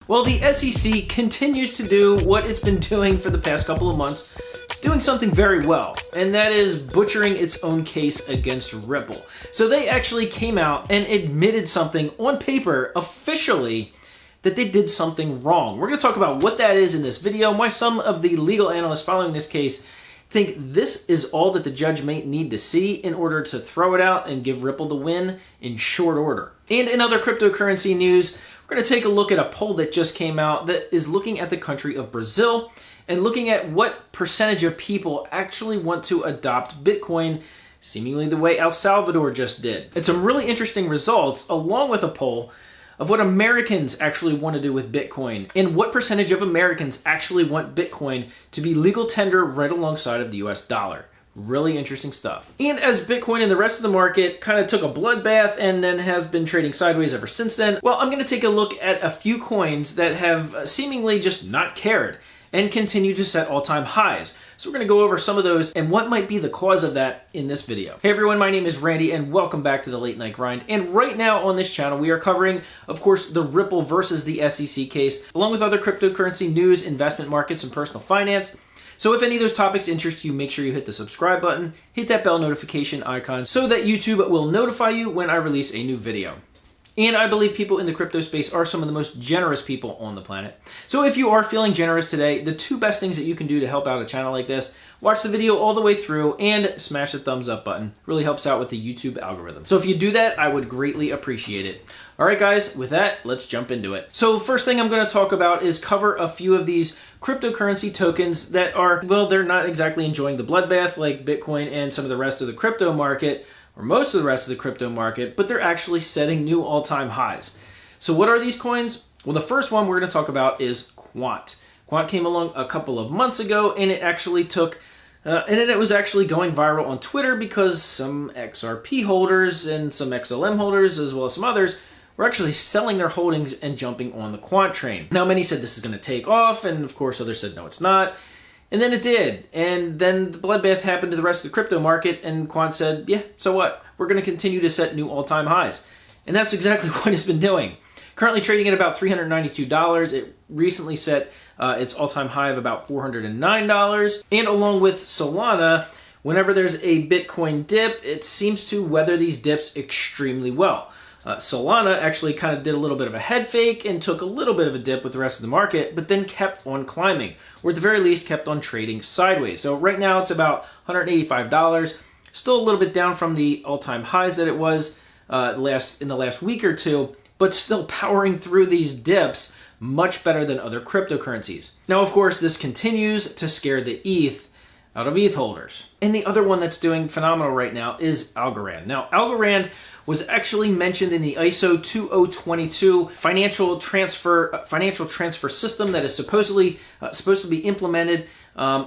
Well, the SEC continues to do what it's been doing for the past couple of months, doing something very well, and that is butchering its own case against Ripple. So they actually came out and admitted something on paper, officially, that they did something wrong. We're going to talk about what that is in this video, and why some of the legal analysts following this case think this is all that the judge may need to see in order to throw it out and give Ripple the win in short order. And in other cryptocurrency news, we're going to take a look at a poll that just came out that is looking at the country of Brazil and looking at what percentage of people actually want to adopt Bitcoin, seemingly the way El Salvador just did. It's some really interesting results, along with a poll of what Americans actually want to do with Bitcoin and what percentage of Americans actually want Bitcoin to be legal tender right alongside of the US dollar. Really interesting stuff. And as Bitcoin and the rest of the market kind of took a bloodbath and then has been trading sideways ever since then, well, I'm going to take a look at a few coins that have seemingly just not cared and continue to set all-time highs. So we're going to go over some of those and what might be the cause of that in this video. Hey everyone, my name is Randy and welcome back to the Late Night Grind. And right now on this channel, we are covering, of course, the Ripple versus the SEC case, along with other cryptocurrency news, investment markets, and personal finance. So if any of those topics interest you, make sure you hit the subscribe button, hit that bell notification icon so that YouTube will notify you when I release a new video. And I believe people in the crypto space are some of the most generous people on the planet. So if you are feeling generous today, the two best things that you can do to help out a channel like this, watch the video all the way through and smash the thumbs up button. Really helps out with the YouTube algorithm. So if you do that, I would greatly appreciate it. All right, guys, with that, let's jump into it. So first thing I'm going to talk about is cover a few of these cryptocurrency tokens that are, well, they're not exactly enjoying the bloodbath like Bitcoin and some of the rest of the crypto market, or most of the rest of the crypto market, but they're actually setting new all-time highs. So what are these coins? Well, the first one we're going to talk about is Quant. Quant came along a couple of months ago, and it actually took, and then it was actually going viral on Twitter because some XRP holders and some XLM holders, as well as some others, were actually selling their holdings and jumping on the Quant train. Now, many said this is going to take off, and of course others said no, it's not. And then it did. And then the bloodbath happened to the rest of the crypto market, and Quant said, yeah, so what? We're going to continue to set new all-time highs. And that's exactly what it's been doing. Currently trading at about $392. It recently set its all-time high of about $409. And along with Solana, whenever there's a Bitcoin dip, it seems to weather these dips extremely well. Solana actually kind of did a little bit of a head fake and took a little bit of a dip with the rest of the market, but then kept on climbing, or at the very least kept on trading sideways. So right now it's about $185, still a little bit down from the all-time highs that it was in the last week or two, but still powering through these dips much better than other cryptocurrencies. Now, of course, this continues to scare the ETH out of ETH holders. And the other one that's doing phenomenal right now is Algorand. Now, Algorand was actually mentioned in the ISO 20022 financial transfer system that is supposed to be implemented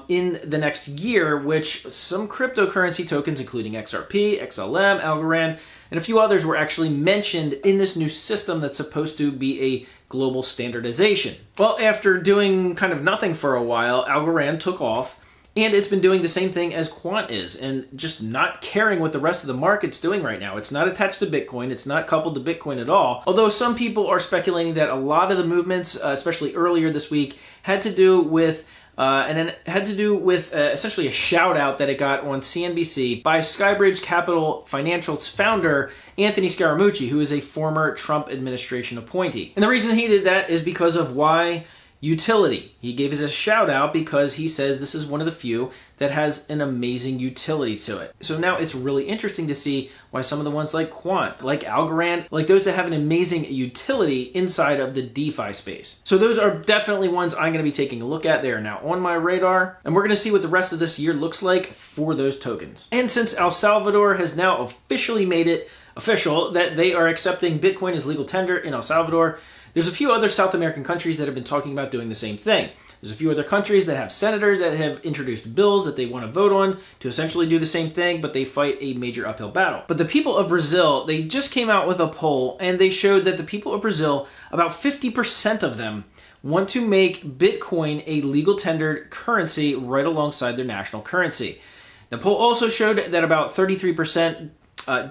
in the next year, which some cryptocurrency tokens, including XRP, XLM, Algorand, and a few others were actually mentioned in this new system that's supposed to be a global standardization. Well, after doing kind of nothing for a while, Algorand took off. And it's been doing the same thing as Quant is, and just not caring what the rest of the market's doing right now. It's not attached to Bitcoin. It's not coupled to Bitcoin at all. Although some people are speculating that a lot of the movements, especially earlier this week, had to do with essentially a shout out that it got on CNBC by Skybridge Capital Financial's founder, Anthony Scaramucci, who is a former Trump administration appointee. And the reason he did that is because of why utility. He gave us a shout out because he says this is one of the few that has an amazing utility to it. So now it's really interesting to see why some of the ones like Quant, like Algorand, like those that have an amazing utility inside of the DeFi space. So those are definitely ones I'm going to be taking a look at. They are now on my radar, and we're going to see what the rest of this year looks like for those tokens. And since El Salvador has now officially made it official that they are accepting Bitcoin as legal tender in El Salvador, there's a few other South American countries that have been talking about doing the same thing. There's a few other countries that have senators that have introduced bills that they want to vote on to essentially do the same thing, but they fight a major uphill battle. But the people of Brazil, they just came out with a poll, and they showed that the people of Brazil, about 50% of them, want to make Bitcoin a legal tendered currency right alongside their national currency. The poll also showed that about 33%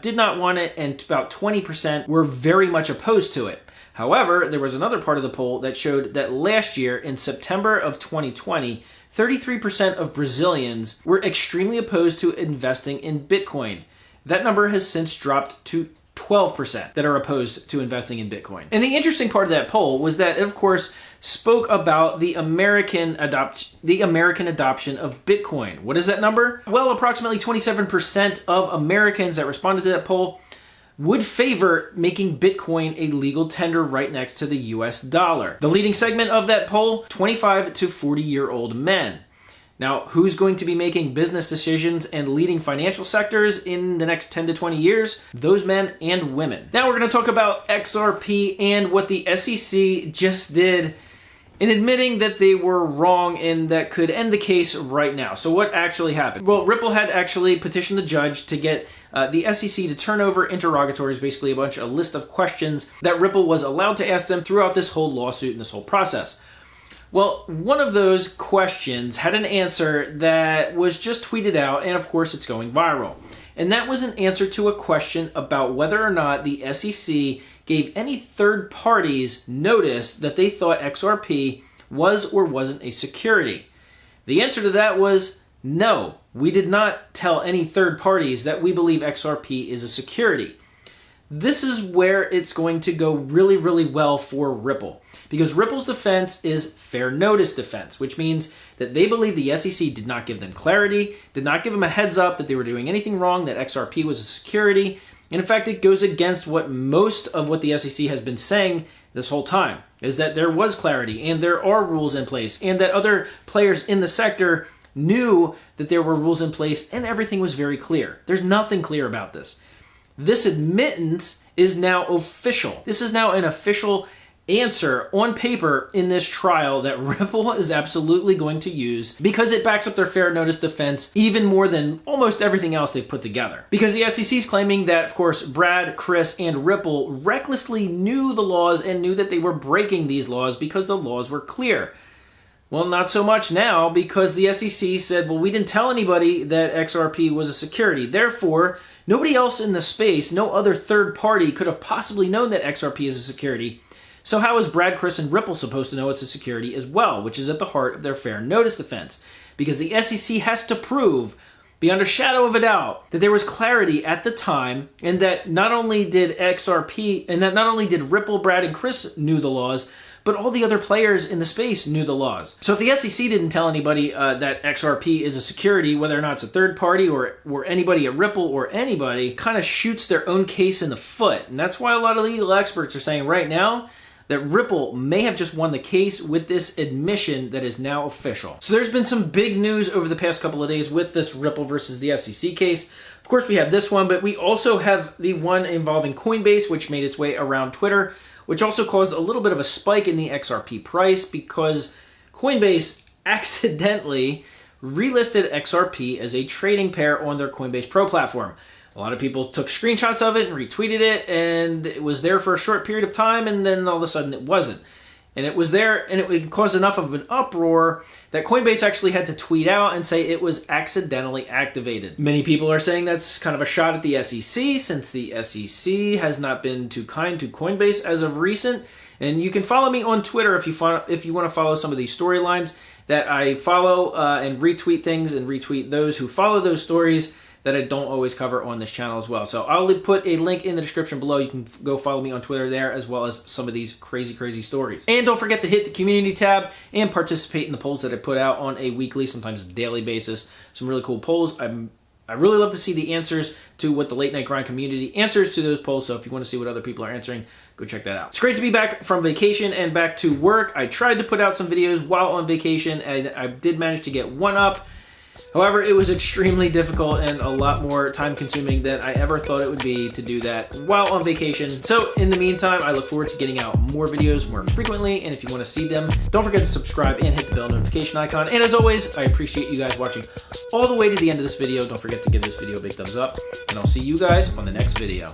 did not want it, and about 20% were very much opposed to it. However, there was another part of the poll that showed that last year, in September of 2020, 33% of Brazilians were extremely opposed to investing in Bitcoin. That number has since dropped to 12% that are opposed to investing in Bitcoin. And the interesting part of that poll was that it, of course, spoke about the American adoption of Bitcoin. What is that number? Well, approximately 27% of Americans that responded to that poll would favor making Bitcoin a legal tender right next to the US dollar. The leading segment of that poll, 25 to 40-year-old men. Now, who's going to be making business decisions and leading financial sectors in the next 10 to 20 years? Those men and women. Now we're going to talk about XRP and what the SEC just did in admitting that they were wrong and that could end the case right now. So what actually happened? Well, Ripple had actually petitioned the judge to get the SEC to turn over interrogatories, basically a list of questions that Ripple was allowed to ask them throughout this whole lawsuit and this whole process. Well, one of those questions had an answer that was just tweeted out, and of course it's going viral. And that was an answer to a question about whether or not the SEC gave any third parties notice that they thought XRP was or wasn't a security. The answer to that was no. We did not tell any third parties that we believe XRP is a security. This is where it's going to go really, really well for Ripple. Because Ripple's defense is fair notice defense, which means that they believe the SEC did not give them clarity, did not give them a heads up that they were doing anything wrong, that XRP was a security. And in fact, it goes against what most of what the SEC has been saying this whole time, is that there was clarity and there are rules in place and that other players in the sector knew that there were rules in place and everything was very clear. There's nothing clear about this. This admittance is now official. This is now an official answer on paper in this trial that Ripple is absolutely going to use because it backs up their fair notice defense even more than almost everything else they've put together. Because the SEC is claiming that, of course, Brad, Chris, and Ripple recklessly knew the laws and knew that they were breaking these laws because the laws were clear. Well, not so much now, because the SEC said, well, we didn't tell anybody that XRP was a security. Therefore, nobody else in the space, no other third party could have possibly known that XRP is a security. So how is Brad, Chris, and Ripple supposed to know it's a security as well, which is at the heart of their fair notice defense? Because the SEC has to prove, beyond a shadow of a doubt, that there was clarity at the time, and that not only did Ripple, Brad, and Chris knew the laws, but all the other players in the space knew the laws. So if the SEC didn't tell anybody that XRP is a security, whether or not it's a third party or anybody at Ripple or anybody, kind of shoots their own case in the foot. And that's why a lot of legal experts are saying right now that Ripple may have just won the case with this admission that is now official. So there's been some big news over the past couple of days with this Ripple versus the SEC case. Of course, we have this one, but we also have the one involving Coinbase, which made its way around Twitter, which also caused a little bit of a spike in the XRP price because Coinbase accidentally relisted XRP as a trading pair on their Coinbase Pro platform. A lot of people took screenshots of it and retweeted it, and it was there for a short period of time, and then all of a sudden it wasn't. And it was there, and it caused enough of an uproar that Coinbase actually had to tweet out and say it was accidentally activated. Many people are saying that's kind of a shot at the SEC, since the SEC has not been too kind to Coinbase as of recent. And you can follow me on Twitter if you want to follow some of these storylines that I follow and retweet things and retweet those who follow those stories that I don't always cover on this channel as well. So I'll put a link in the description below. You can go follow me on Twitter there, as well as some of these crazy, crazy stories. And don't forget to hit the community tab and participate in the polls that I put out on a weekly, sometimes daily basis. Some really cool polls. I really love to see the answers to what the Late Night Grind community answers to those polls. So if you want to see what other people are answering, go check that out. It's great to be back from vacation and back to work. I tried to put out some videos while on vacation, and I did manage to get one up. However, it was extremely difficult and a lot more time consuming than I ever thought it would be to do that while on vacation. So in the meantime, I look forward to getting out more videos more frequently, and if you want to see them, don't forget to subscribe and hit the bell notification icon. And as always, I appreciate you guys watching all the way to the end of this video. Don't forget to give this video a big thumbs up, and I'll see you guys on the next video.